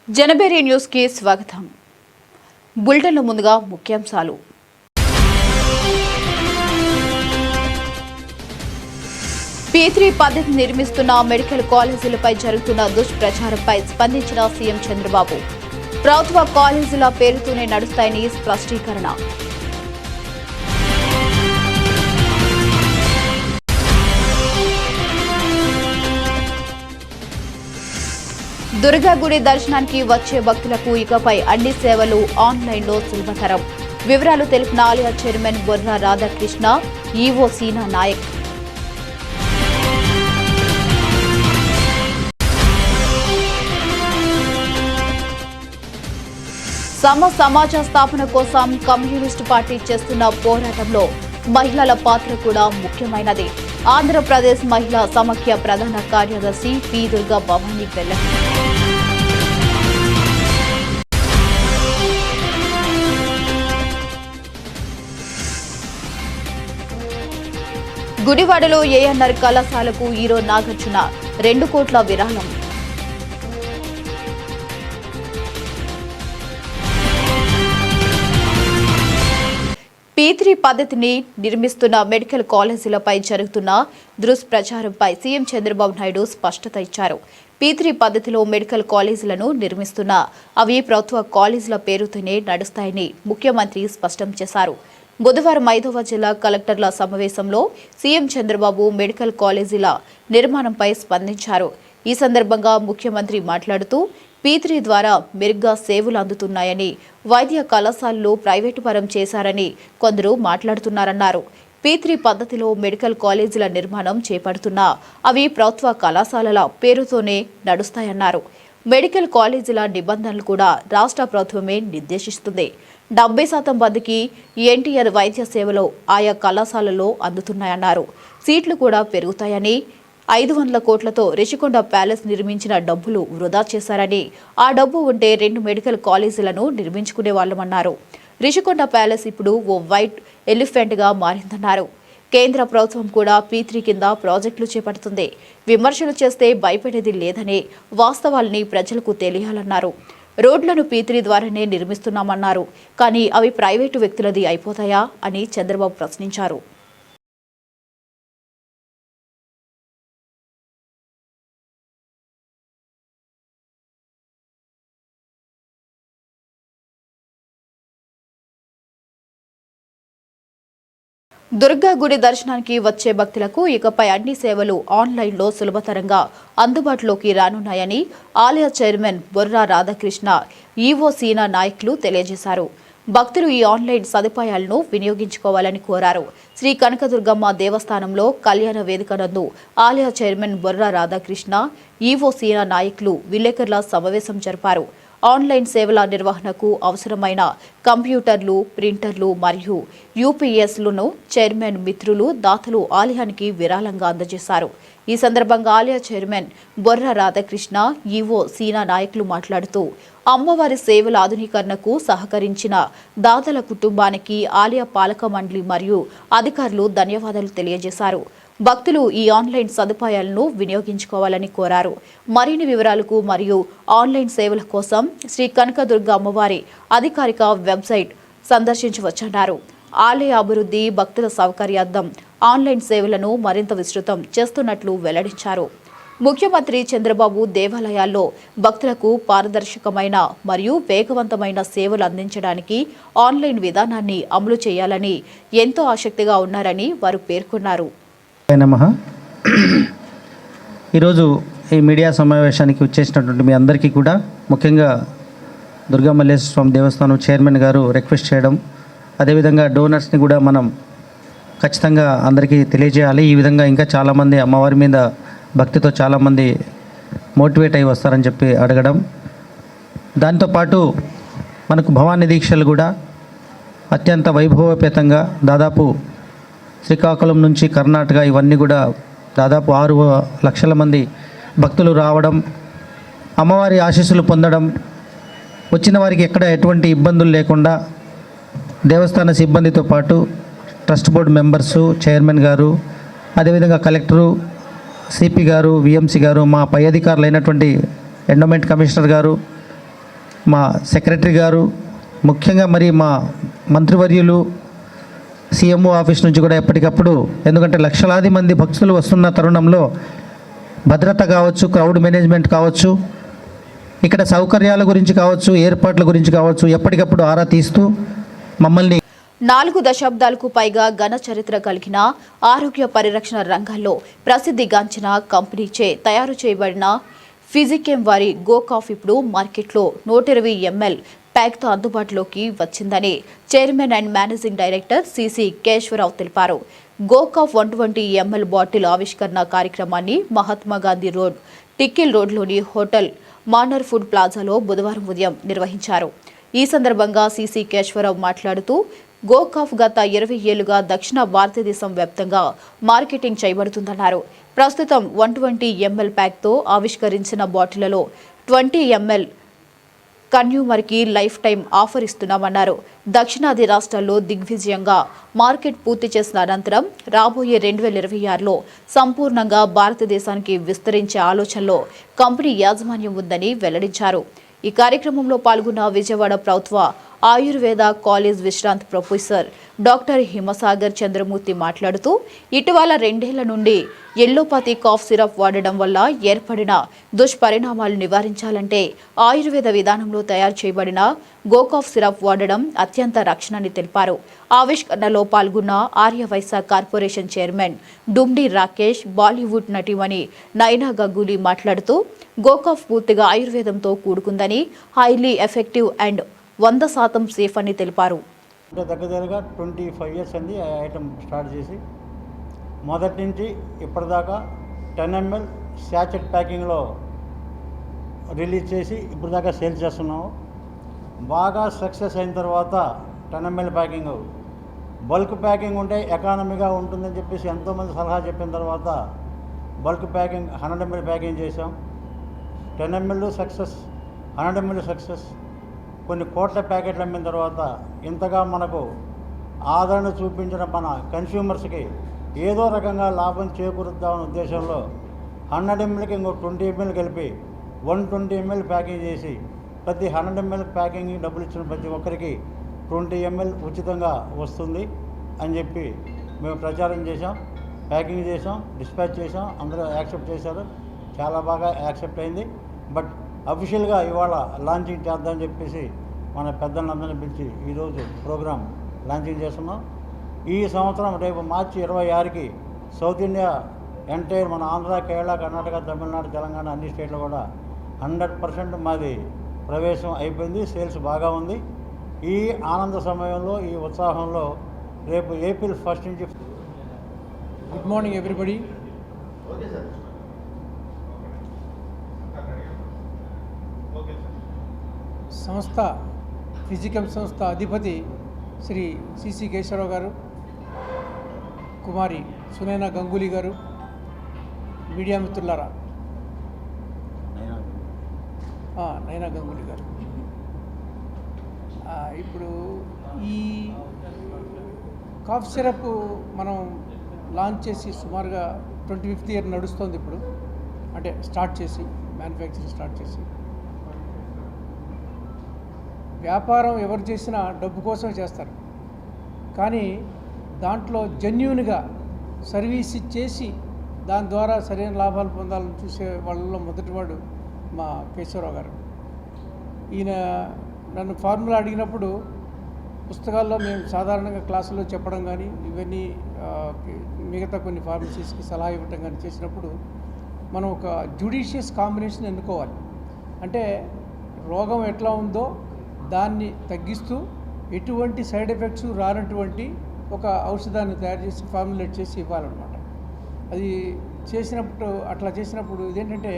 జనబేరి news కి స్వాగతం. బులెటిన్ల ముందుగా ముఖ్యాంశాలు. P3 పద్ధతి నిర్మిస్తున్న మెడికల్ కాలేజీలపై జరుగుతున్న దుష్ప్రచారంపై స్పందించిన సీఎం చంద్రబాబు. ప్రభుత్వ కాలేజీల పేరుతోనే నడుస్తాయని స్పష్టీకరణ. దుర్గాగుడి దర్శనానికి వచ్చే భక్తులకు ఇకపై అన్ని సేవలు ఆన్లైన్లో సులభతరం. వివరాలు తెలిపిన ఆలయ చైర్మన్ బొర్రా రాధాకృష్ణ, ఈవో సీనా నాయక్. సమాజ స్థాపన కోసం కమ్యూనిస్టు పార్టీ చేస్తున్న పోరాటంలో మహిళల పాత్ర కూడా ముఖ్యమైనది. ఆంధ్రప్రదేశ్ మహిళా సమాఖ్య ప్రధాన కార్యదర్శి పి. దుర్గా భవానీ వెల్లడి. గుడివాడలో ఏఎన్ఆర్ కళాశాలకు హీరో నాగార్జున 2 కోట్ల విరాళం. P3 పద్ధతిని నిర్మిస్తున్న మెడికల్ కాలేజీలపై జరుగుతున్న దుష్ప్రచారంపై సీఎం చంద్రబాబు నాయుడు స్పష్టత ఇచ్చారు. P3 పద్ధతిలో మెడికల్ కాలేజీలను నిర్మిస్తున్న అవి ప్రభుత్వ కాలేజీల పేరుతోనే నడుస్తాయని ముఖ్యమంత్రి స్పష్టం చేశారు. బుధవారం 5వ జిల్లా కలెక్టర్ల సమావేశంలో సీఎం చంద్రబాబు మెడికల్ కాలేజీల నిర్మాణంపై స్పందించారు. ఈ సందర్భంగా ముఖ్యమంత్రి మాట్లాడుతూ P3 ద్వారా మెరుగ్గా సేవలు అందుతున్నాయని, వైద్య కళాశాలలు ప్రైవేటు పరం చేశారని కొందరు మాట్లాడుతున్నారన్నారు. P3 పద్ధతిలో మెడికల్ కాలేజీల నిర్మాణం చేపడుతున్నా అవి ప్రభుత్వ కళాశాలల పేరుతోనే నడుస్తాయన్నారు. మెడికల్ కాలేజీల నిబంధనలు కూడా రాష్ట్ర ప్రభుత్వమే నిర్దేశిస్తుంది. 70% మందికి ఎన్టీఆర్ వైద్య సేవలు ఆయా కళాశాలలో అందుతున్నాయన్నారు. సీట్లు కూడా పెరుగుతాయని, 500 కోట్లతో రిషికొండ ప్యాలెస్ నిర్మించిన డబ్బులు వృధా చేశారని, ఆ డబ్బు ఉంటే 2 మెడికల్ కాలేజీలను నిర్మించుకునే వాళ్ళమన్నారు. రిషికొండ ప్యాలెస్ ఇప్పుడు ఓ వైట్ ఎలిఫెంట్గా మారిందన్నారు. కేంద్ర ప్రభుత్వం కూడా P3 కింద ప్రాజెక్టులు చేపడుతుంది. విమర్శలు చేస్తే భయపడేది లేదని, వాస్తవాల్ని ప్రజలకు తెలియాలన్నారు. రోడ్లను P3 ద్వారానే నిర్మిస్తున్నామన్నారు. కానీ అవి ప్రైవేటు వ్యక్తులది అయిపోతాయా అని చంద్రబాబు ప్రశ్నించారు. దుర్గా గుడి దర్శనానికి వచ్చే భక్తులకు ఇకపై అన్ని సేవలు ఆన్లైన్లో సులభతరంగా అందుబాటులోకి రానున్నాయని ఆలయ చైర్మన్ బొర్రా రాధాకృష్ణ, ఈవో సీనా నాయక్లు తెలియజేశారు. భక్తులు ఈ ఆన్లైన్ సదుపాయాలను వినియోగించుకోవాలని కోరారు. శ్రీ కనకదుర్గమ్మ దేవస్థానంలో కళ్యాణ వేదిక నందు ఆలయ చైర్మన్ బొర్రా రాధాకృష్ణ, ఈవో సీనా నాయక్లు విలేకరుల సమావేశం జరిపారు. ఆన్లైన్ సేవల నిర్వహణకు అవసరమైన కంప్యూటర్లు, ప్రింటర్లు మరియు యూపీఎస్లను చైర్మన్ మిత్రులు, దాతలు ఆలయానికి విరాళంగా అందజేశారు. ఈ సందర్భంగా ఆలయ చైర్మన్ బొర్రా రాధాకృష్ణ, ఈవో సీనా నాయకులు మాట్లాడుతూ అమ్మవారి సేవల ఆధునీకరణకు సహకరించిన దాతల కుటుంబానికి ఆలయ పాలక మండలి మరియు అధికారులు ధన్యవాదాలు తెలియజేశారు. భక్తులు ఈ ఆన్లైన్ సదుపాయాలను వినియోగించుకోవాలని కోరారు. మరిన్ని వివరాలకు మరియు ఆన్లైన్ సేవల కోసం శ్రీ కనకదుర్గ అమ్మవారి అధికారిక వెబ్సైట్ సందర్శించవచ్చన్నారు. ఆలయ అభివృద్ధి, భక్తుల సౌకర్యార్థం ఆన్లైన్ సేవలను మరింత విస్తృతం చేస్తున్నట్లు వెల్లడించారు. ముఖ్యమంత్రి చంద్రబాబు దేవాలయాల్లో భక్తులకు పారదర్శకమైన మరియు వేగవంతమైన సేవలు అందించడానికి ఆన్లైన్ విధానాన్ని అమలు చేయాలని ఎంతో ఆసక్తిగా ఉన్నారని వారు పేర్కొన్నారు. ఈరోజు ఈ మీడియా సమావేశానికి వచ్చేసినటువంటి మీ అందరికీ కూడా ముఖ్యంగా దుర్గా మల్లేశ్వర స్వామి దేవస్థానం చైర్మన్ గారు రిక్వెస్ట్ చేయడం, అదేవిధంగా డోనర్స్ని కూడా మనం ఖచ్చితంగా అందరికీ తెలియజేయాలి. ఈ విధంగా ఇంకా చాలామంది అమ్మవారి మీద భక్తితో చాలామంది మోటివేట్ అయి వస్తారని చెప్పి అడగడం. దాంతోపాటు మనకు భవానీ దీక్షలు కూడా అత్యంత వైభవపేతంగా దాదాపు శ్రీకాకుళం నుంచి కర్ణాటక ఇవన్నీ కూడా దాదాపు 6 లక్షల మంది భక్తులు రావడం, అమ్మవారి ఆశీస్సులు పొందడం, వచ్చిన వారికి ఎక్కడ ఎటువంటి ఇబ్బందులు లేకుండా దేవస్థాన సిబ్బందితో పాటు ట్రస్ట్ బోర్డు మెంబర్సు, చైర్మన్ గారు, అదేవిధంగా కలెక్టరు, సిపి గారు, విఎంసి గారు, మా పై అధికారులు అయినటువంటి ఎండోమెంట్ కమిషనర్ గారు, మా సెక్రటరీ గారు, ముఖ్యంగా మరి మా మంత్రివర్యులు, సీఎంఓ ఆఫీస్ నుంచి కూడా ఎప్పటికప్పుడు, ఎందుకంటే లక్షలాది మంది భక్తులు వస్తున్న తరుణంలో భద్రత కావచ్చు, క్రౌడ్ మేనేజ్మెంట్ కావచ్చు, ఇక్కడ సౌకర్యాల గురించి కావచ్చు, ఏర్పాట్ల గురించి కావచ్చు, ఎప్పటికప్పుడు ఆరా తీస్తూ మమ్మల్ని 4 దశాబ్దాలకు పైగా ఘన చరిత్ర కలిగిన ఆరోగ్య పరిరక్షణ రంగంలో ప్రసిద్ధిగాంచిన కంపెనీచే తయారు చేయబడిన ఫిజికెం వారి గోకాఫ్ ఇప్పుడు మార్కెట్లో 120 ml ప్యాక్తో అందుబాటులోకి వచ్చిందని chairman and managing director CC Keshava Rao తెలిపారు. గోకాఫ్ 120 ml బాటిల్ ఆవిష్కరణ కార్యక్రమాన్ని మహాత్మా గాంధీ రోడ్, టిక్కిల్ రోడ్లోని హోటల్ మానర్ ఫుడ్ ప్లాజాలో బుధవారం ఉదయం నిర్వహించారు. ఈ సందర్భంగా సిసి కేశవరావు మాట్లాడుతూ గోకాఫ్ గత 20 ఏళ్లుగా దక్షిణ భారతదేశం వ్యాప్తంగా మార్కెటింగ్ చేయబడుతుందన్నారు. ప్రస్తుతం 120 ml ప్యాక్తో ఆవిష్కరించిన బాటిళ్లలో 20 ml కన్యూమర్కి లైఫ్ టైం ఆఫర్ ఇస్తున్నామన్నారు. దక్షిణాది రాష్ట్రాల్లో దిగ్విజయంగా మార్కెట్ పూర్తి చేసిన అనంతరం రాబోయే 2026లో సంపూర్ణంగా భారతదేశానికి విస్తరించే ఆలోచనలో కంపెనీ యాజమాన్యం ఉందని వెల్లడించారు. ఈ కార్యక్రమంలో పాల్గొన్న విజయవాడ ప్రభుత్వ ఆయుర్వేద కాలేజ్ విశ్రాంత్ ప్రొఫెసర్ డాక్టర్ హిమసాగర్ చంద్రమూర్తి మాట్లాడుతూ ఇటీవల 2 ఏళ్ల నుండి ఎల్లోపతి కాఫ్ సిరప్ వాడడం వల్ల ఏర్పడిన దుష్పరిణామాలు నివారించాలంటే ఆయుర్వేద విధానంలో తయారు చేయబడిన గోకాఫ్ సిరప్ వాడడం అత్యంత రక్షణని తెలిపారు. ఆవిష్కరణలో పాల్గొన్న ఆర్యవైశ్య కార్పొరేషన్ చైర్మన్ డుమ్డి రాకేష్, బాలీవుడ్ నటిమణి నైనా గంగూలీ మాట్లాడుతూ గోకాఫ్ పూర్తిగా ఆయుర్వేదంతో కూడుకుందని, హైలీ ఎఫెక్టివ్ అండ్ 100% సేఫ్ అని తెలిపారు. దగ్గరగా 25 years అండి ఆ ఐటమ్ స్టార్ట్ చేసి. మొదటి నుంచి ఇప్పటిదాకా 10 ml శాచెట్ ప్యాకింగ్లో రిలీజ్ చేసి ఇప్పుడు దాకా సేల్ చేస్తున్నాము. బాగా సక్సెస్ అయిన తర్వాత 10 ml ప్యాకింగ్ బల్క్ ప్యాకింగ్ ఉంటే ఎకానమీగా ఉంటుందని చెప్పేసి ఎంతోమంది సలహా చెప్పిన తర్వాత బల్క్ ప్యాకింగ్ 100 ml ప్యాకింగ్ చేసాం. 10 ml సక్సెస్, 100 ml సక్సెస్. కొన్ని కోట్ల ప్యాకెట్లు అమ్మిన తర్వాత ఇంతగా మనకు ఆదరణ చూపించిన మన కన్స్యూమర్స్కి ఏదో రకంగా లాభం చేకూరుద్దామనే ఉద్దేశంలో 100 mlకి ఇంకో 20 ml కలిపి 120 ml ప్యాకింగ్ చేసి ప్రతి 100 ml ప్యాకింగ్ డబ్బులు ఇచ్చిన ప్రతి ఒక్కరికి 20 ml ఉచితంగా వస్తుంది అని చెప్పి మేము ప్రచారం చేసాం, ప్యాకింగ్ చేసాం, డిస్పాచ్ చేసాం. అందరూ యాక్సెప్ట్ చేశారు, చాలా బాగా యాక్సెప్ట్ అయింది. బట్ అఫీషియల్గా ఇవాళ లాంచింగ్ చేద్దామని చెప్పేసి మన పెద్దలందరినీ పిలిచి ఈరోజు ప్రోగ్రాం లాంచింగ్ చేస్తున్నాం. ఈ సంవత్సరం రేపు మార్చి 26కి సౌత్ ఇండియా ఎంటైర్ మన ఆంధ్ర, కేరళ, కర్ణాటక, తమిళనాడు, తెలంగాణ అన్ని స్టేట్లో కూడా 100% మాది ప్రవేశం అయిపోయింది. సేల్స్ బాగా ఉంది. ఈ ఆనంద సమయంలో, ఈ ఉత్సాహంలో రేపు ఏప్రిల్ 1 నుంచి. Good morning everybody. సంస్థ ఫిజికెం సంస్థ అధిపతి శ్రీ సిసి కేశవరావు గారు, కుమారి సునైనా గంగూలీ గారు, మీడియా మిత్రులారా, నైనా గంగూలీ గారు, ఇప్పుడు ఈ కాఫ్ సిరప్ మనం లాంచ్ చేసి సుమారుగా 25th year నడుస్తుంది ఇప్పుడు. అంటే స్టార్ట్ చేసి, మ్యానుఫ్యాక్చరింగ్ స్టార్ట్ చేసి. వ్యాపారం ఎవరు చేసినా డబ్బు కోసమే చేస్తారు, కానీ దాంట్లో జెన్యూన్గా సర్వీస్ ఇచ్చేసి దాని ద్వారా సరైన లాభాలు పొందాలని చూసే వాళ్ళలో మొదటివాడు మా కేశవరావు గారు. ఈయన నన్ను ఫార్ములా అడిగినప్పుడు పుస్తకాల్లో మేము సాధారణంగా క్లాసుల్లో చెప్పడం కానీ, ఇవన్నీ మిగతా కొన్ని ఫార్మసీస్కి సలహా ఇవ్వటం కానీ చేసినప్పుడు మనం ఒక జ్యుడిషియస్ కాంబినేషన్ ఎన్నుకోవాలి. అంటే రోగం ఎట్లా ఉందో దాన్ని తగ్గిస్తూ ఎటువంటి సైడ్ ఎఫెక్ట్స్ రానటువంటి ఒక ఔషధాన్ని తయారు చేసి ఫార్ములేట్ చేసి ఇవ్వాలన్నమాట. అది చేసినప్పుడు, అట్లా చేసినప్పుడు ఇదేంటంటే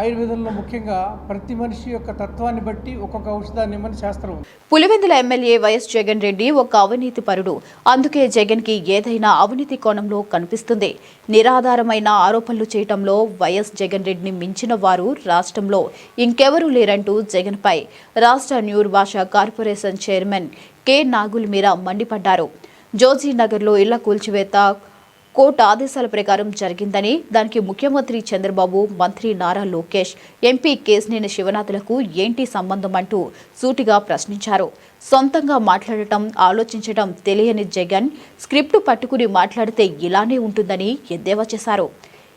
ఆయుర్వేదంలో ముఖ్యంగా ప్రతి మనిషి యొక్క తత్వాన్ని బట్టి ఒక్కొక్క ఔషధాన్ని ఇవ్వమని శాస్త్రం. పులివెందుల ఎమ్మెల్యే వైఎస్ జగన్ రెడ్డి ఒక అవినీతి పరుడు. అందుకే జగన్కి ఏదైనా అవినీతి కోణంలో కనిపిస్తుంది. నిరాధారమైన ఆరోపణలు చేయటంలో వైఎస్ జగన్ రెడ్డిని మించిన వారు రాష్ట్రంలో ఇంకెవరూ లేరంటూ జగన్పై రాష్ట్ర న్యూర్ భాష కార్పొరేషన్ చైర్మన్ కె నాగుల్ మీరా మండిపడ్డారు. జోజీనగర్లో ఇళ్ల కూల్చివేత కోర్టు ఆదేశాల ప్రకారం జరిగిందని, దానికి ముఖ్యమంత్రి చంద్రబాబు, మంత్రి నారా లోకేష్, ఎంపీ కేశినేని శివనాథ్లకు ఏంటి సంబంధం అంటూ సూటిగా ప్రశ్నించారు. సొంతంగా మాట్లాడటం, ఆలోచించడం తెలియని జగన్ స్క్రిప్టు పట్టుకుని మాట్లాడితే ఇలానే ఉంటుందని ఎద్దేవా చేశారు.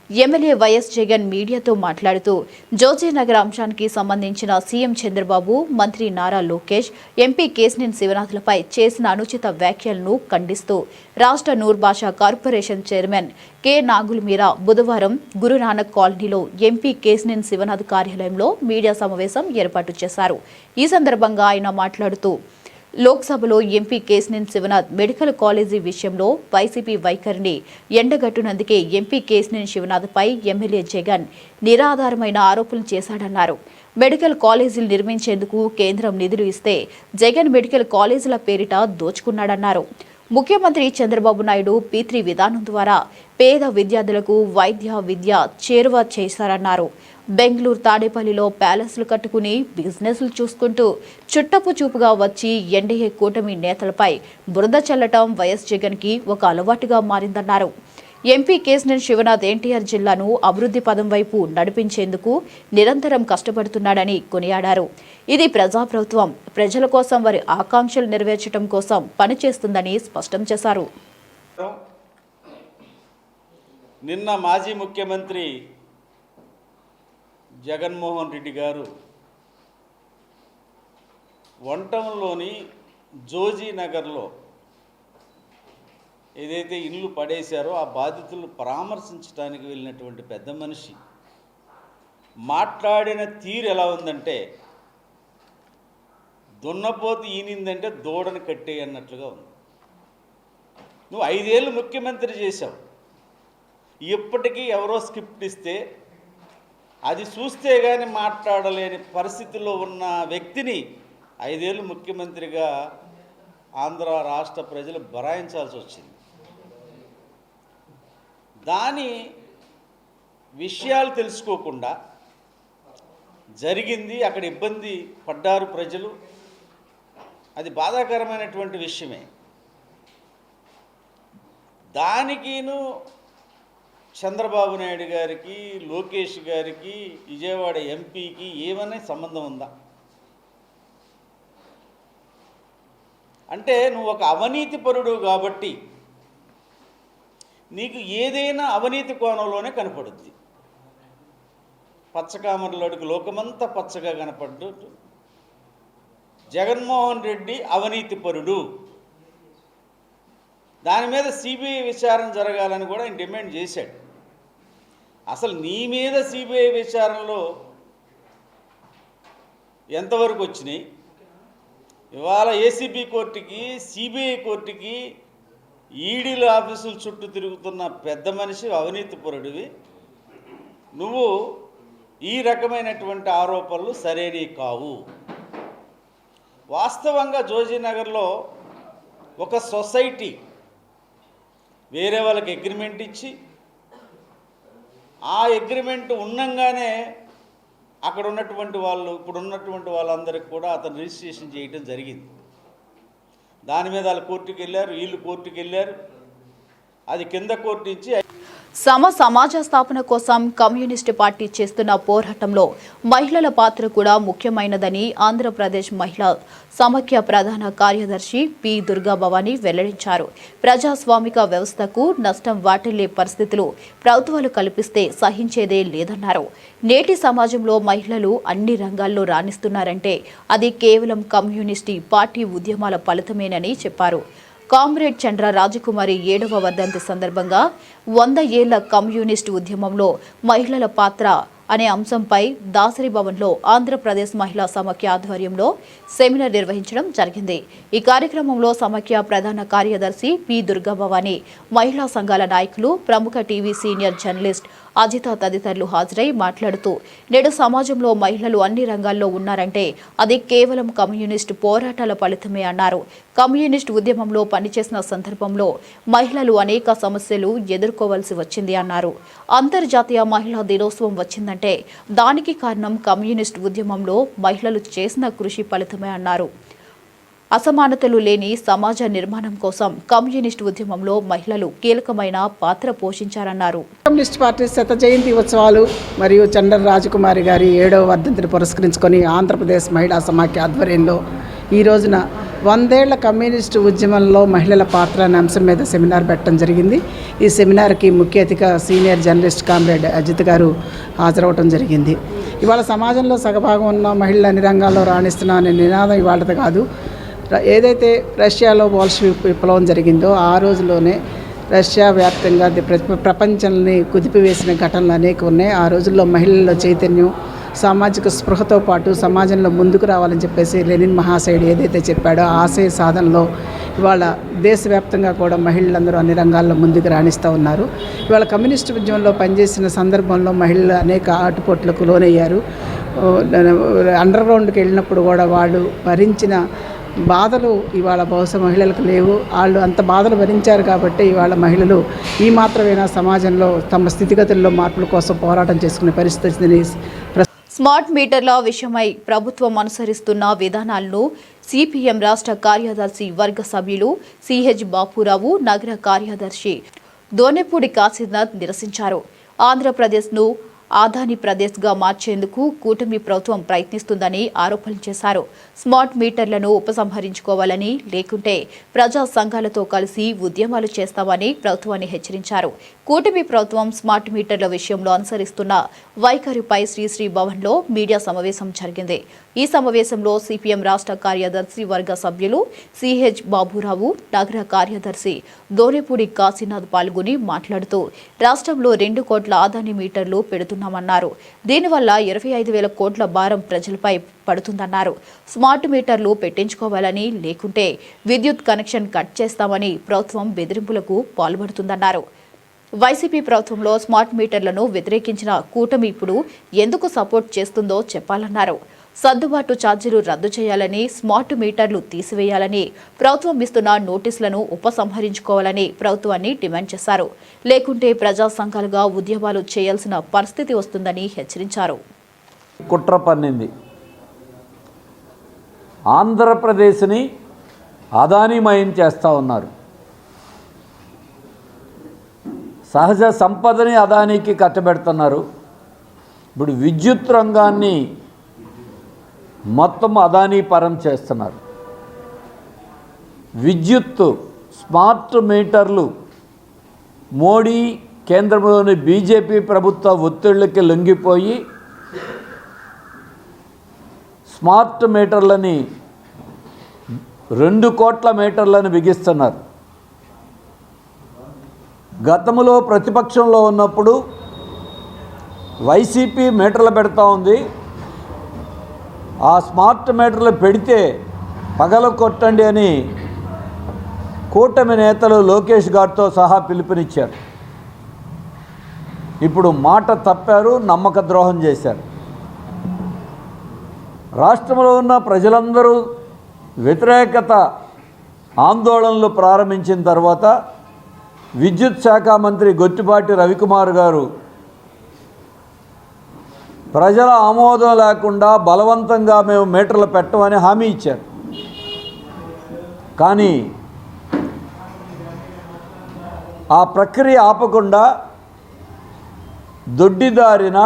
ఎమ్మెల్యే వైఎస్ జగన్ మీడియాతో మాట్లాడుతూ జోజీనగర్ అంశానికి సంబంధించిన సీఎం చంద్రబాబు, మంత్రి నారా లోకేష్, ఎంపీ కేశినేని శివనాథ్లపై చేసిన అనుచిత వ్యాఖ్యలను ఖండిస్తూ రాష్ట్ర నూర్ భాషా కార్పొరేషన్ చైర్మన్ కె నాగుల్ మీరా బుధవారం గురునానక్ కాలనీలో ఎంపీ కేశినేని శివనాథ్ కార్యాలయంలో మీడియా సమావేశం ఏర్పాటు చేశారు. ఈ సందర్భంగా ఆయన మాట్లాడుతూ లోక్సభలో MP Kesineni Sivanath medical college విషయంలో వైసీపీ వైఖరిని ఎండగట్టునందుకే ఎంపీ కేశినేని శివనాథ్పై ఎమ్మెల్యే జగన్ నిరాధారమైన ఆరోపణలు చేశాడన్నారు. మెడికల్ కాలేజీలు నిర్మించేందుకు కేంద్రం నిధులు ఇస్తే జగన్ మెడికల్ కాలేజీల పేరిట దోచుకున్నాడన్నారు. ముఖ్యమంత్రి చంద్రబాబు నాయుడు P3 విధానం ద్వారా పేద విద్యార్థులకు వైద్య విద్య చేరువ చేశారన్నారు. బెంగళూరు తాడేపల్లిలో ప్యాలెస్లు కట్టుకుని బిజినెస్లు చూసుకుంటూ చుట్టపు చూపుగా వచ్చి ఎన్డీఏ కూటమి నేతలపై బురద చల్లటం వైఎస్ జగన్కి ఒక అలవాటుగా మారిందన్నారు. ఎంపీ కేశినేని శివనాథ్ ఎన్టీఆర్ జిల్లాను అభివృద్ధి పదం వైపు నడిపించేందుకు నిరంతరం కష్టపడుతున్నాడని కొనియాడారు. ఇది ప్రజాప్రభుత్వం, ప్రజల కోసం వారి ఆకాంక్షలు నెరవేర్చడం కోసం పనిచేస్తుందని స్పష్టం చేశారు. నిన్న మాజీ ముఖ్యమంత్రి జగన్మోహన్ రెడ్డి గారు వంటంలోని జోజీనగర్లో ఏదైతే ఇల్లు పడేశారో ఆ బాధితులను పరామర్శించడానికి వెళ్ళినటువంటి పెద్ద మనిషి మాట్లాడిన తీరు ఎలా ఉందంటే, దున్నపోతు ఈనిందంటే దూడని కట్టే అన్నట్లుగా ఉంది. నువ్వు 5 ఏళ్ళు ముఖ్యమంత్రి చేశావు, ఇప్పటికీ ఎవరో స్క్రిప్ట్ ఇస్తే అది చూస్తే కానీ మాట్లాడలేని పరిస్థితిలో ఉన్న వ్యక్తిని 5 ఏళ్ళు ముఖ్యమంత్రిగా ఆంధ్ర రాష్ట్ర ప్రజలు భరాయించాల్సి వచ్చింది. దాని విషయాలు తెలుసుకోకుండా జరిగింది, అక్కడ ఇబ్బంది పడ్డారు ప్రజలు. అది బాధాకరమైనటువంటి విషయమే. దానికిను చంద్రబాబు నాయుడు గారికి, లోకేష్ గారికి, విజయవాడ ఎంపీకి ఏమనే సంబంధం ఉందా? అంటే నువ్వు ఒక అవినీతి పరుడు కాబట్టి నీకు ఏదైనా అవినీతి కోణంలోనే కనపడుద్ది. పచ్చకామర్లోడికి లోకమంతా పచ్చగా కనపడ్డట్టు జగన్మోహన్ రెడ్డి అవినీతి పరుడు. దాని మీద సిబిఐ విచారణ జరగాలని కూడా ఆయన డిమాండ్ చేశాడు. అసలు నీ మీద సిబిఐ విచారణలో ఎంతవరకు వచ్చినాయి? ఇవాళ ఏసీబీ కోర్టుకి, సిబిఐ కోర్టుకి, ఈడీల ఆఫీసుల చుట్టూ తిరుగుతున్న పెద్ద మనిషి అవినీతి పరుడివి. నువ్వు ఈ రకమైనటువంటి ఆరోపణలు సరైనవి కావు. వాస్తవంగా జోజీనగర్లో ఒక సొసైటీ వేరే వాళ్ళకి అగ్రిమెంట్ ఇచ్చి ఆ అగ్రిమెంట్ ఉన్నంగానే అక్కడ ఉన్నటువంటి వాళ్ళు, ఇప్పుడు ఉన్నటువంటి వాళ్ళందరికీ కూడా అతను రిజిస్ట్రేషన్ చేయడం జరిగింది. దాని మీద వాళ్ళు కోర్టుకు వెళ్ళారు, వీళ్ళు కోర్టుకు వెళ్ళారు. అది కింద కోర్టు నుంచి సమాజ స్థాపన కోసం కమ్యూనిస్టు పార్టీ చేస్తున్న పోరాటంలో మహిళల పాత్ర కూడా ముఖ్యమైనదని ఆంధ్రప్రదేశ్ మహిళా సమాఖ్య ప్రధాన కార్యదర్శి పి. దుర్గా భవాని వెల్లడించారు. ప్రజాస్వామిక వ్యవస్థకు నష్టం వాటిల్లే పరిస్థితులు ప్రభుత్వాలు కల్పిస్తే సహించేదే లేదన్నారు. నేటి సమాజంలో మహిళలు అన్ని రంగాల్లో రాణిస్తున్నారంటే అది కేవలం కమ్యూనిస్టు పార్టీ ఉద్యమాల ఫలితమేనని చెప్పారు. కామ్రేడ్ చంద్ర రాజకుమారి 7వ వర్ధంతి సందర్భంగా 100 ఏళ్ల కమ్యూనిస్టు ఉద్యమంలో మహిళల పాత్ర అనే అంశంపై దాసరి భవన్లో ఆంధ్రప్రదేశ్ మహిళా సమాఖ్య ఆధ్వర్యంలో సెమినార్ నిర్వహించడం జరిగింది. ఈ కార్యక్రమంలో సమాఖ్య ప్రధాన కార్యదర్శి పి. దుర్గా భవాని, మహిళా సంఘాల నాయకులు, ప్రముఖ టీవీ సీనియర్ జర్నలిస్ట్ అజిత తదితరులు హాజరై మాట్లాడుతూ నేడు సమాజంలో మహిళలు అన్ని రంగాల్లో ఉన్నారంటే అది కేవలం కమ్యూనిస్టు పోరాటాల ఫలితమే అన్నారు. కమ్యూనిస్టు ఉద్యమంలో పనిచేసిన సందర్భంలో మహిళలు అనేక సమస్యలు ఎదుర్కోవాల్సి వచ్చింది అన్నారు. అంతర్జాతీయ మహిళా దినోత్సవం వచ్చిందంటే దానికి కారణం కమ్యూనిస్టు ఉద్యమంలో మహిళలు చేసిన కృషి ఫలితమే అన్నారు. అసమానతలు లేని సమాజ నిర్మాణం కోసం కమ్యూనిస్టు ఉద్యమంలో మహిళలు కీలకమైన పాత్ర పోషించారన్నారు. కమ్యూనిస్ట్ పార్టీ శత జయంతి ఉత్సవాలు మరియు చండర్ రాజకుమారి గారి 7వ వర్ధంతిని పురస్కరించుకొని ఆంధ్రప్రదేశ్ మహిళా సమాఖ్య ఆధ్వర్యంలో ఈ రోజున 100 ఏళ్ల కమ్యూనిస్టు ఉద్యమంలో మహిళల పాత్ర అనే అంశం మీద సెమినార్ పెట్టడం జరిగింది. ఈ సెమినార్కి ముఖ్య అతిథిగా సీనియర్ జర్నలిస్ట్ కామ్రేడ్ అజిత్ గారు హాజరవడం జరిగింది. ఇవాళ సమాజంలో సగభాగం ఉన్న మహిళలు అన్ని రంగాల్లో రాణిస్తున్న అనే నినాదం ఇవాళది కాదు. ఏదైతే రష్యాలో బోల్షివిక్ విప్లవం జరిగిందో ఆ రోజులోనే రష్యా వ్యాప్తంగా ప్రపంచాన్ని కుదిపివేసిన ఘటనలు అనేక ఉన్నాయి. ఆ రోజుల్లో మహిళల్లో చైతన్యం, సామాజిక స్పృహతో పాటు సమాజంలో ముందుకు రావాలని చెప్పేసి లెనిన్ మహాశయుడు ఏదైతే చెప్పాడో ఆశయ సాధనలో ఇవాళ దేశవ్యాప్తంగా కూడా మహిళలందరూ అన్ని రంగాల్లో ముందుకు రాణిస్తూ ఉన్నారు. ఇవాళ కమ్యూనిస్టు ఉద్యమంలో పనిచేసిన సందర్భంలో మహిళలు అనేక ఆటుపోట్లకు లోనయ్యారు. అండర్ గ్రౌండ్కి వెళ్ళినప్పుడు కూడా వాళ్ళు భరించిన బాధలు ఇవాళ బహుశా మహిళలకు లేవు. వాళ్ళు అంత బాధలు భరించారు కాబట్టి ఇవాళ మహిళలు ఈ మాత్రమేనా సమాజంలో తమ స్థితిగతుల్లో మార్పుల కోసం పోరాటం చేసుకునే పరిస్థితిని. స్మార్ట్ మీటర్ల విషయమై ప్రభుత్వం అనుసరిస్తున్న విధానాలను సిపిఎం రాష్ట్ర కార్యదర్శి వర్గ సభ్యులు సిహెచ్ బాపురావు, నగర కార్యదర్శి దోనెపూడి కాశీనాథ్ నిరసించారు. ఆంధ్రప్రదేశ్ను ఆదాని ప్రదేశ్గా మార్చేందుకు కూటమి ప్రభుత్వం ప్రయత్నిస్తుందని ఆరోపణలు చేశారు. స్మార్ట్ మీటర్లను ఉపసంహరించుకోవాలని, లేకుంటే ప్రజా సంఘాలతో కలిసి ఉద్యమాలు చేస్తామని ప్రభుత్వాన్ని హెచ్చరించారు. కూటమి ప్రభుత్వం స్మార్ట్ మీటర్ల విషయంలో అనుసరిస్తున్న వైఖరిపై శ్రీశ్రీ భవన్లో మీడియా సమావేశం జరిగింది. ఈ సమావేశంలో సిపిఎం రాష్ట్ర కార్యదర్శి వర్గ సభ్యులు సిహెచ్ బాబురావు, నగర కార్యదర్శి దోనెపూడి కాశీనాథ్ పాల్గొని మాట్లాడుతూ రాష్ట్రంలో 2 కోట్ల ఆదాని మీటర్లు పెడుతున్నామన్నారు. దీనివల్ల 25,000 కోట్ల భారం ప్రజలపై పడుతుందన్నారు. స్మార్ట్ మీటర్లు పెట్టించుకోవాలని, లేకుంటే విద్యుత్ కనెక్షన్ కట్ చేస్తామని ప్రభుత్వం బెదిరింపులకు పాల్పడుతుందన్నారు. వైసీపీ ప్రభుత్వంలో స్మార్ట్ మీటర్లను వ్యతిరేకించిన కూటమి ఇప్పుడు ఎందుకు సపోర్ట్ చేస్తుందో చెప్పాలన్నారు. సర్దుబాటు ఛార్జీలు రద్దు చేయాలని, స్మార్ట్ మీటర్లు తీసివేయాలని, ప్రభుత్వం ఇస్తున్న నోటీసులను ఉపసంహరించుకోవాలని ప్రభుత్వాన్ని డిమాండ్ చేశారు. లేకుంటే ప్రజా సంఘాలుగా ఉద్యమాలు చేయాల్సిన పరిస్థితి వస్తుందని హెచ్చరించారు. కుట్ర పన్నింది. ఆంధ్రప్రదేశ్ని అదానిమయం చేస్తూ ఉన్నారు. సహజ సంపదని అదానికి కట్టబెడుతున్నారు. ఇప్పుడు విద్యుత్ రంగాన్ని మొత్తం అదానీ పరం చేస్తున్నారు. విద్యుత్ స్మార్ట్ మీటర్లు మోడీ కేంద్రంలోని బీజేపీ ప్రభుత్వ ఒత్తిళ్లకి లొంగిపోయి స్మార్ట్ మీటర్లని 2 కోట్ల మీటర్లను బిగిస్తున్నారు. గతంలో ప్రతిపక్షంలో ఉన్నప్పుడు వైసీపీ మీటర్లు పెడతా ఉంది. ఆ స్మార్ట్ మీటర్లు పెడితే పగల కొట్టండి అని కూటమి నేతలు లోకేష్ గారితో సహా పిలుపునిచ్చారు. ఇప్పుడు మాట తప్పారు, నమ్మక ద్రోహం చేశారు. రాష్ట్రంలో ఉన్న ప్రజలందరూ వ్యతిరేకత ఆందోళనలు ప్రారంభించిన తర్వాత విద్యుత్ శాఖ మంత్రి గొట్టిపాటి రవికుమార్ గారు ప్రజల ఆమోదం లేకుండా బలవంతంగా మేము మీటర్లు పెట్టమని హామీ ఇచ్చారు. కానీ ఆ ప్రక్రియ ఆపకుండా దొడ్డిదారిన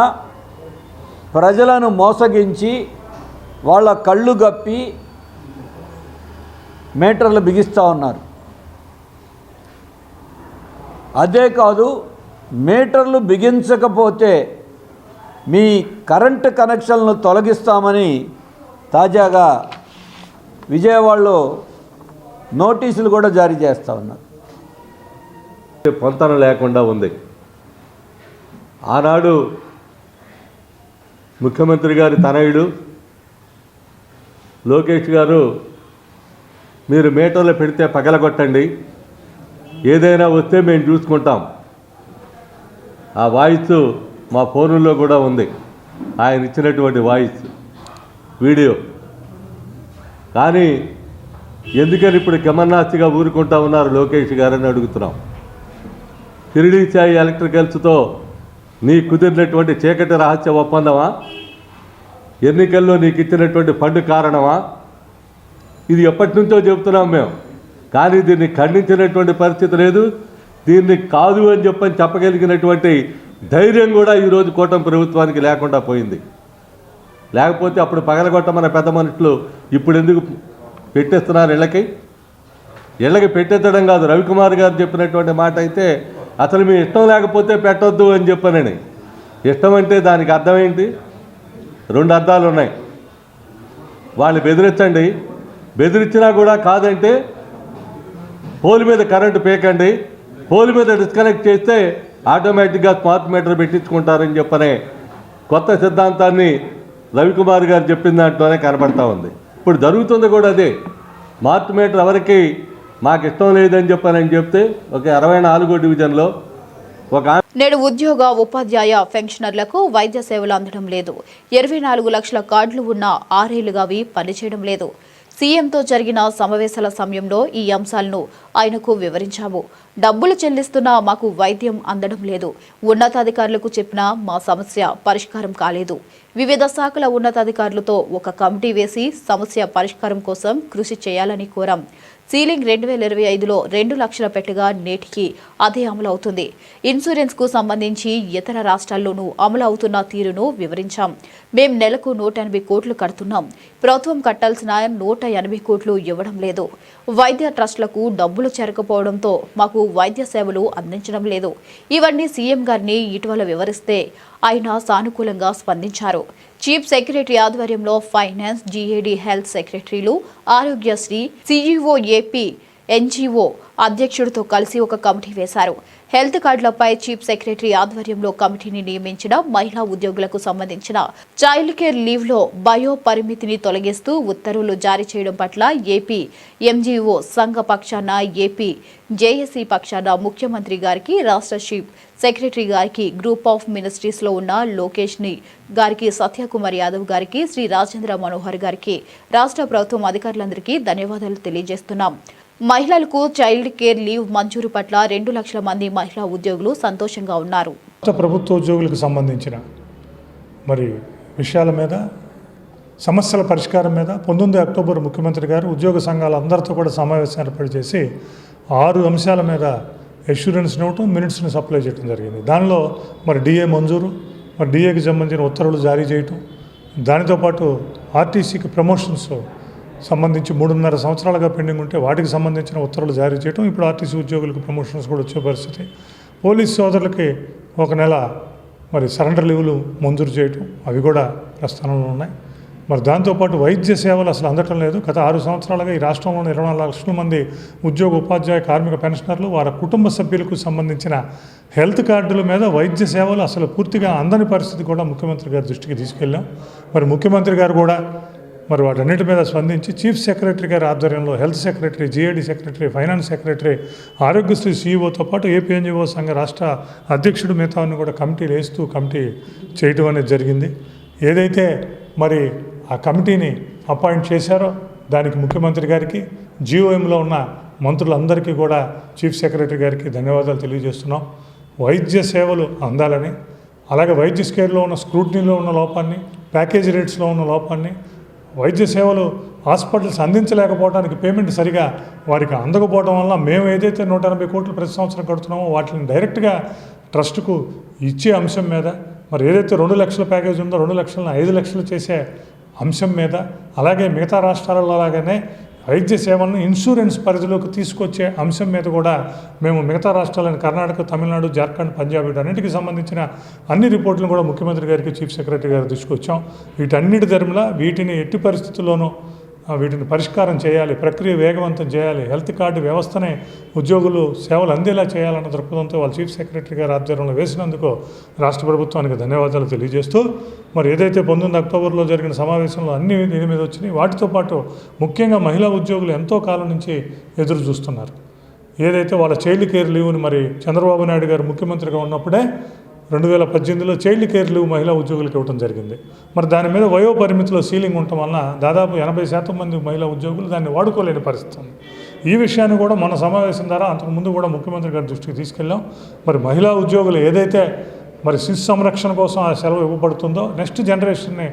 ప్రజలను మోసగించి వాళ్ళ కళ్ళు గప్పి మీటర్లు బిగిస్తూ ఉన్నారు. అదే కాదు, మీటర్లు బిగించకపోతే మీ కరెంటు కనెక్షన్లను తొలగిస్తామని తాజాగా విజయవాడలో నోటీసులు కూడా జారీ చేస్తూ ఉన్నారు. పొంతన లేకుండా ఉంది. ఆనాడు ముఖ్యమంత్రి గారి తనయుడు లోకేష్ గారు మీరు మీటర్లు పెడితే పగలగొట్టండి, ఏదైనా వస్తే మేము చూసుకుంటాం. ఆ వాయిస్ మా ఫోనుల్లో కూడా ఉంది, ఆయన ఇచ్చినటువంటి వాయిస్ వీడియో. కానీ ఎందుకని ఇప్పుడు కెమన్నాస్తిగా ఊరుకుంటా ఉన్నారు లోకేష్ గారని అడుగుతున్నాం. షిరిడీ సాయి ఎలక్ట్రికల్స్తో నీ కుదిరినటువంటి చీకటి రహస్య ఒప్పందమా? ఎన్నికల్లో నీకు ఇచ్చినటువంటి ఫండ్ కారణమా? ఇది ఎప్పటి నుంచో చెబుతున్నాం మేము, కానీ దీన్ని ఖండించినటువంటి పరిస్థితి లేదు. దీన్ని కాదు అని చెప్పగలిగినటువంటి ధైర్యం కూడా ఈరోజు కూటమి ప్రభుత్వానికి లేకుండా పోయింది. లేకపోతే అప్పుడు పగలగొట్టమన్న పెద్ద మనుషులు ఇప్పుడు ఎందుకు పెట్టేస్తున్నారు ఇళ్ళకి పెట్టేద్దడం కాదు. రవికుమార్ గారు చెప్పినటువంటి మాట అయితే అసలు మీ ఇష్టం లేకపోతే పెట్టొద్దు అని చెప్పానని. ఇష్టం అంటే దానికి అర్థం ఏంటి? 2 అర్థాలు ఉన్నాయి. వాళ్ళు బెదిరించండి, బెదిరించినా కూడా కాదంటే పోల్ మీద కరెంటు పేకండి, పోల్ మీద డిస్కనెక్ట్ చేస్తే ఆటోమేటిక్గా స్మార్ట్ మీటర్ పెట్టించుకుంటారని చెప్పనే కొత్త సిద్ధాంతాన్ని రవికుమార్ గారు చెప్పిన దాంట్లోనే కనబడతా ఉంది. ఇప్పుడు జరుగుతుంది కూడా అదే. స్మార్ట్ మీటర్ ఎవరికి మాకు ఇష్టం లేదని చెప్తే ఒక 64వ డివిజన్లో ఒక నేడు ఉద్యోగ ఉపాధ్యాయ పెన్షనర్లకు వైద్య సేవలు అందడం లేదు. 24 లక్షల కార్డులు ఉన్న 6 ఏళ్లుగా అవి పనిచేయడం లేదు. సీఎంతో జరిగిన సమావేశాల సమయంలో ఈ అంశాలను ఆయనకు వివరించాము. డబ్బులు చెల్లిస్తున్నా మాకు వైద్యం అందడం లేదు. ఉన్నతాధికారులకు చెప్పినా మా సమస్య పరిష్కారం కాలేదు. వివిధ శాఖల ఉన్నతాధికారులతో ఒక కమిటీ వేసి సమస్య పరిష్కారం కోసం కృషి చేయాలని కోరాం. సీలింగ్ 2025లో 2 లక్షల పెట్టగా నేటికి అదే అమలు అవుతుంది. ఇన్సూరెన్స్ కు సంబంధించి ఇతర రాష్ట్రాల్లోనూ అమలు అవుతున్న తీరును వివరించాం. మేం నెలకు 180 కోట్లు కడుతున్నాం. ప్రభుత్వం కట్టాల్సిన 180 కోట్లు ఇవ్వడం లేదు. వైద్య ట్రస్టులకు డబ్బులు చేరకపోవడంతో మాకు వైద్య సేవలు అందించడం లేదు. ఇవన్నీ సీఎం గారిని ఇటీవల వివరిస్తే ఆయన సానుకూలంగా స్పందించారు. చీఫ్ సెక్రటరీ ఆధ్వర్యంలో ఫైనాన్స్, జీఏడీ, హెల్త్ సెక్రటరీలు, ఆరోగ్యశ్రీ, సీఈఓ, ఏపీ ఎన్జీఓ అధ్యక్షుడితో కలిసి ఒక కమిటీ వేశారు. హెల్త్ కార్డులపై చీఫ్ సెక్రటరీ ఆధ్వర్యంలో కమిటీని నియమించిన మహిళా ఉద్యోగులకు సంబంధించిన చైల్డ్ కేర్ లీవ్ లో బయో పరిమితిని తొలగిస్తూ ఉత్తర్వులు జారీ చేయడం పట్ల ఏపీ ఎంజీఓ సంఘ పక్షాన, ఏపీ జేఏసీ పక్షాన ముఖ్యమంత్రి గారికి, రాష్ట్ర చీఫ్ సెక్రటరీ గారికి, గ్రూప్ ఆఫ్ మినిస్ట్రీస్ లో ఉన్న లోకేష్ గారికి, సత్యకుమార్ యాదవ్ గారికి, శ్రీ రాజేంద్ర మనోహర్ గారికి, రాష్ట్ర ప్రభుత్వం అధికారులందరికీ ధన్యవాదాలు తెలియజేస్తున్నాం. మహిళలకు చైల్డ్ కేర్ లీవ్ మంజూరు పట్ల 2 లక్షల మంది మహిళా ఉద్యోగులు సంతోషంగా ఉన్నారు. రాష్ట్ర ప్రభుత్వ ఉద్యోగులకు సంబంధించిన విషయాల మీద, సమస్యల పరిష్కారం మీద 19 అక్టోబర్ ముఖ్యమంత్రి గారు ఉద్యోగ సంఘాల అందరితో కూడా సమావేశం ఏర్పాటు చేసి 6 అంశాల మీద అష్యూరెన్స్ ఇవ్వటం, మినిట్స్ని సప్లై చేయడం జరిగింది. దానిలో డిఏ మంజూరు, డిఏకి సంబంధించిన ఉత్తర్వులు జారీ చేయటం, దానితో పాటు ఆర్టీసీకి ప్రమోషన్స్ సంబంధించి 3.5 సంవత్సరాలుగా పెండింగ్ ఉంటే వాటికి సంబంధించిన ఉత్తర్వులు జారీ చేయడం, ఇప్పుడు ఆర్టీసీ ఉద్యోగులకు ప్రమోషన్స్ కూడా వచ్చే పరిస్థితి, పోలీస్ సోదరులకి 1 నెల సరెండర్ లీవులు మంజూరు చేయటం, అవి కూడా ప్రస్థానంలో ఉన్నాయి. దాంతోపాటు వైద్య సేవలు అసలు అందటం లేదు. గత 6 సంవత్సరాలుగా ఈ రాష్ట్రంలోని 24 లక్షల మంది ఉద్యోగ, ఉపాధ్యాయ, కార్మిక పెన్షనర్లు, వారి కుటుంబ సభ్యులకు సంబంధించిన హెల్త్ కార్డుల మీద వైద్య సేవలు అసలు పూర్తిగా అందని పరిస్థితి కూడా ముఖ్యమంత్రి గారి దృష్టికి తీసుకెళ్ళాం. ముఖ్యమంత్రి గారు కూడా వాటన్నిటి మీద స్పందించి చీఫ్ సెక్రటరీ గారి ఆధ్వర్యంలో health secretary, GAD secretary, finance secretary, Aarogyasri సీఈఓతో పాటు ఏపీ ఎన్జీఓ సంఘ రాష్ట్ర అధ్యక్షుడు మిగతాన్ని కూడా కమిటీలు వేస్తూ కమిటీ చేయడం అనేది జరిగింది. ఏదైతే ఆ కమిటీని అపాయింట్ చేశారో దానికి ముఖ్యమంత్రి గారికి, జీఓఎంలో ఉన్న మంత్రులందరికీ కూడా చీఫ్ సెక్రటరీ గారికి ధన్యవాదాలు తెలియజేస్తున్నాం. వైద్య సేవలు అందాలని, అలాగే వైద్య స్కేల్లో ఉన్న స్క్రూటినీలో ఉన్న లోపాన్ని, ప్యాకేజ్ రేట్స్లో ఉన్న లోపాన్ని, వైద్య సేవలు హాస్పిటల్స్ అందించలేకపోవడానికి పేమెంట్ సరిగా వారికి అందకపోవడం వల్ల మేము ఏదైతే 180 కోట్లు ప్రతి సంవత్సరం కడుతున్నామో వాటిని డైరెక్ట్గా ట్రస్టుకు ఇచ్చే అంశం మీద, ఏదైతే 2 లక్షల ప్యాకేజ్ ఉందో 2 లక్షలను 5 లక్షలు చేసే అంశం మీద, అలాగే మిగతా రాష్ట్రాలలో లాగానే వైద్య సేవలను ఇన్సూరెన్స్ పరిధిలోకి తీసుకొచ్చే అంశం మీద కూడా మేము మిగతా రాష్ట్రాలైన కర్ణాటక, తమిళనాడు, జార్ఖండ్, పంజాబ్ వీటన్నిటికీ సంబంధించిన అన్ని రిపోర్టులను కూడా ముఖ్యమంత్రి గారికి, చీఫ్ సెక్రటరీ గారికి తీసుకొచ్చాం. వీటన్నిటి ధర్మలా వీటిని ఎట్టి పరిస్థితుల్లోనూ వీటిని పరిష్కారం చేయాలి, ప్రక్రియ వేగవంతం చేయాలి, హెల్త్ కార్డు వ్యవస్థనే ఉద్యోగులు సేవలు అందేలా చేయాలన్న దృక్పథంతో వాళ్ళ చీఫ్ సెక్రటరీ గారి ఆధ్వర్యంలో వేసినందుకు రాష్ట్ర ప్రభుత్వానికి ధన్యవాదాలు తెలియజేస్తూ ఏదైతే 19 అక్టోబర్లో జరిగిన సమావేశంలో అన్ని దీని మీద వచ్చినాయి, వాటితో పాటు ముఖ్యంగా మహిళా ఉద్యోగులు ఎంతో కాలం నుంచి ఎదురు చూస్తున్నారు. ఏదైతే వాళ్ళ చైల్డ్ కేర్ లీవ్ని చంద్రబాబు నాయుడు గారు ముఖ్యమంత్రిగా ఉన్నప్పుడే 2018లో చైల్డ్ కేర్ లీవ్ మహిళా ఉద్యోగులకు ఇవ్వడం జరిగింది. దాని మీద వయో పరిమితిలో సీలింగ్ ఉండటం వలన దాదాపు 80% మంది మహిళా ఉద్యోగులు దాన్ని వాడుకోలేని పరిస్థితి ఉంది. ఈ విషయాన్ని కూడా మన సమావేశం ద్వారా అంతకుముందు కూడా ముఖ్యమంత్రి గారి దృష్టికి తీసుకెళ్ళాం. మహిళా ఉద్యోగులు ఏదైతే మరి శిశు సంరక్షణ కోసం ఆ సెలవు ఇవ్వబడుతుందో నెక్స్ట్ జనరేషన్ని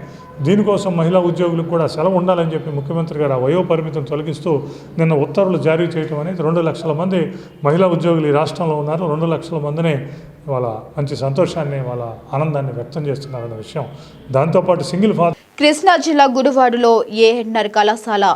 దీనికోసం మహిళా ఉద్యోగులకు కూడా సెలవు ఉండాలని చెప్పి ముఖ్యమంత్రి గారు ఆ వయో పరిమితిని తొలగిస్తూ నిన్న ఉత్తర్వులు జారీ చేయడం అనేది 2 లక్షల మంది మహిళా ఉద్యోగులు ఈ రాష్ట్రంలో ఉన్నారు. 2 లక్షల మందిని వాళ్ళ మంచి సంతోషాన్ని వాళ్ళ ఆనందాన్ని వ్యక్తం చేస్తున్నారన్న విషయం. దాంతోపాటు సింగిల్ ఫాదర్ కృష్ణా జిల్లా గుడివాడలో ఏఎన్ఆర్ కళాశాల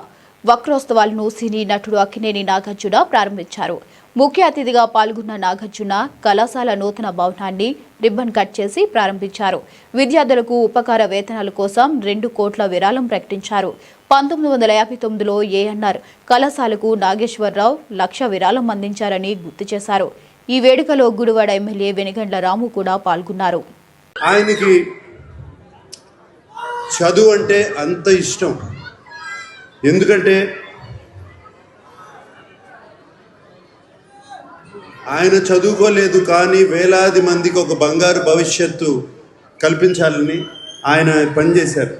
వక్రోత్సవాలను సినీ నటుడు అక్కినేని నాగార్జున ప్రారంభించారు. ముఖ్య అతిథిగా పాల్గొన్న నాగార్జున కళాశాల నూతన భవనాన్ని రిబ్బన్ కట్ చేసి ప్రారంభించారు. విద్యార్థులకు ఉపకార వేతనాల కోసం 2 కోట్ల విరాళం ప్రకటించారు. 1959లో ఏఎన్ఆర్ కళాశాలకు నాగేశ్వరరావు 1 లక్ష విరాళం అందించారని గుర్తు చేశారు. ఈ వేడుకలో గుడివాడ ఎమ్మెల్యే వెనిగండ్ల రాము కూడా పాల్గొన్నారు. ఆయనకి చదువు అంటే అంత ఇష్టం. ఎందుకంటే ఆయన చదువుకోలేదు, కానీ వేలాది మందికి ఒక బంగారు భవిష్యత్తు కల్పించాలని ఆయన పనిచేశారు.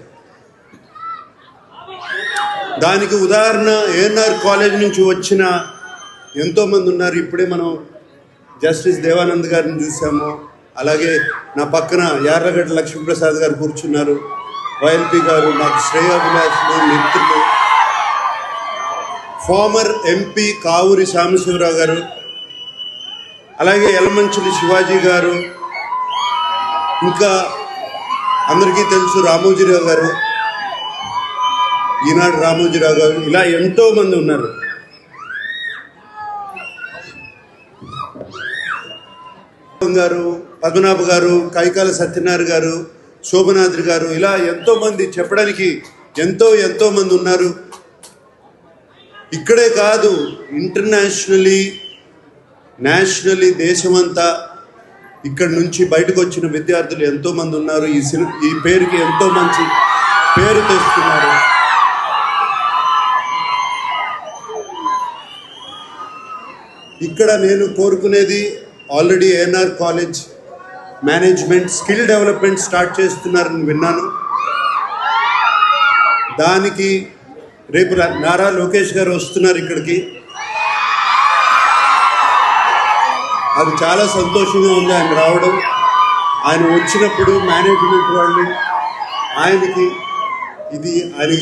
దానికి ఉదాహరణ ఏఎన్ఆర్ కాలేజ్ నుంచి వచ్చిన ఎంతోమంది ఉన్నారు. ఇప్పుడే మనం జస్టిస్ దేవానంద్ గారిని చూసాము. అలాగే నా పక్కన యార్లగడ్డ లక్ష్మీప్రసాద్ గారు కూర్చున్నారు. వైఎల్పి గారు నాకు శ్రేయాభిలాషులు, మిత్రులు, ఫార్మర్ ఎంపీ కావూరి సాంబశివరావు గారు, అలాగే యలమంచిలి శివాజీ గారు, ఇంకా అందరికీ తెలుసు రామోజీరావు గారు, ఈనాడు రామోజీరావు గారు, ఇలా ఎంతోమంది ఉన్నారు. గారు, పద్మనాభ గారు, కైకాల సత్యనారాయణ గారు, శోభనాద్రి గారు, ఇలా ఎంతోమంది చెప్పడానికి ఎంతోమంది ఉన్నారు. ఇక్కడే కాదు, ఇంటర్నేషనల్లీ, నేషనల్లీ, దేశమంతా ఇక్కడి నుంచి బయటకు వచ్చిన విద్యార్థులు ఎంతోమంది ఉన్నారు. ఈ పేరుకి ఎంతో మంచి పేరు తెస్తున్నారు. ఇక్కడ నేను కోరుకునేది, already ANR college management skill development start చేస్తున్నారని విన్నాను. దానికి రేపు నారా లోకేష్ గారు వస్తున్నారు ఇక్కడికి. అది చాలా సంతోషంగా ఉంది ఆయన రావడం. ఆయన వచ్చినప్పుడు మేనేజ్మెంట్ వాళ్ళు ఆయనకి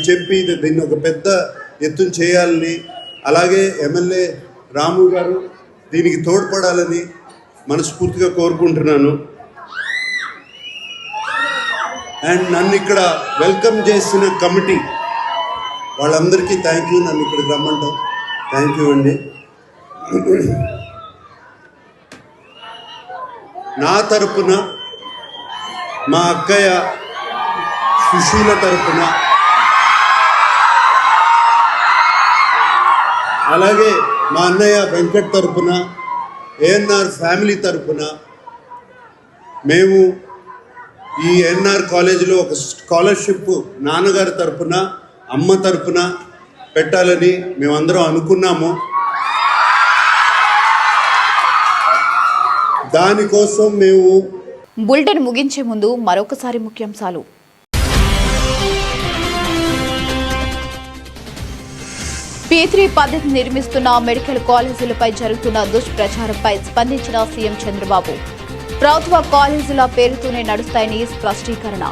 చెప్పి దీన్ని ఒక పెద్ద ఎత్తున చేయాలని, అలాగే ఎమ్మెల్యే రాము గారు దీనికి తోడ్పడాలని మనస్ఫూర్తిగా కోరుకుంటున్నాను. అండ్ నన్ను ఇక్కడ వెల్కమ్ చేసిన కమిటీ వాళ్ళందరికీ థ్యాంక్ యూ. నన్ను ఇక్కడికి రమ్మంటాం, థ్యాంక్ యూ అండి. నా తరపున, మా అక్కయ్య సుశీల తరపున, అలాగే మా అన్నయ్య వెంకట్ తరపున, ఏఎన్ఆర్ ఫ్యామిలీ తరపున మేము ఈ ఏఎన్ఆర్ కాలేజీలో ఒక స్కాలర్షిప్ నాన్నగారి తరపున, అమ్మ తరపున పెట్టాలని మేమందరం అనుకున్నాము. దానికోసం మేము బులెటిన్ ముగించే ముందు మరొకసారి ముఖ్యాంశాలు. P3 పద్ధతి నిర్మిస్తున్న మెడికల్ కాలేజీలపై జరుగుతున్న దుష్ప్రచారంపై స్పందించిన సీఎం చంద్రబాబు. ప్రభుత్వ కాలేజీల పేరుతోనే నడుస్తాయని స్పష్టీకరణ.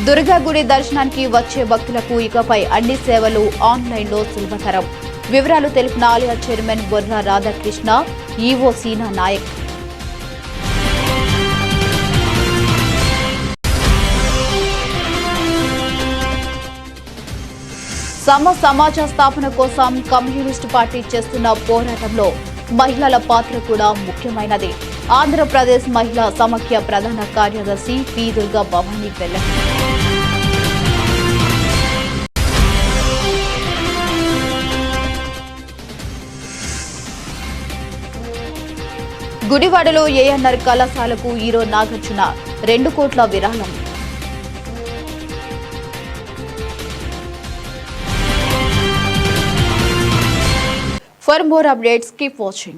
దుర్గాగుడి దర్శనానికి వచ్చే భక్తులకు ఇకపై అన్ని సేవలు ఆన్లైన్లో సులభతరం. వివరాలు తెలిపిన ఆలయ చైర్మన్ బొర్రా రాధాకృష్ణ, ఈవో సీనా నాయక్. సమాజ స్థాపన కోసం కమ్యూనిస్టు పార్టీ చేస్తున్న పోరాటంలో మహిళల పాత్ర కూడా ముఖ్యమైనది. ఆంధ్రప్రదేశ్ మహిళా సమాఖ్య ప్రధాన కార్యదర్శి పి. దుర్గా భవానీ వెల్లడి. గుడివాడలో ఏఎన్ఆర్ కళాశాలకు హీరో నాగార్జున 2 కోట్ల విరాళం. For more updates, keep watching.